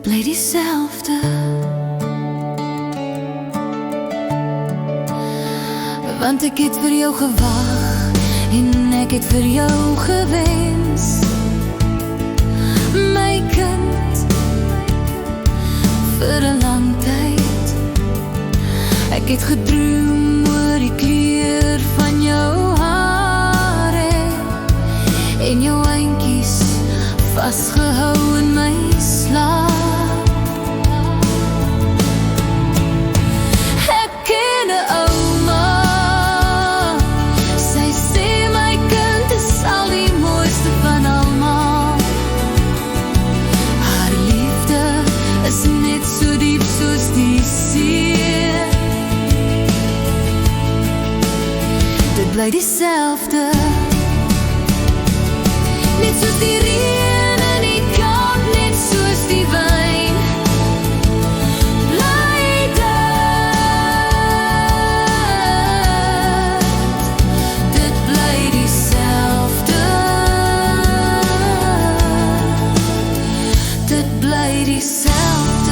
bly dieselfde. Want ek het vir jou gewag en ek het vir jou gewens, my kind, vir 'n lang tyd. Ek het gedroom oor die kleur van jou hare en jou handjies vasgehou in my slaap. Ek ken 'n ouma, sy sê my kind is al die mooiste van almal. Haar liefde is net so diep soos die see. Dit bly dieselfde, net soos die reën in die Kaap, net soos die wyn. Bly dit bly dieselfde. Dit bly dieselfde.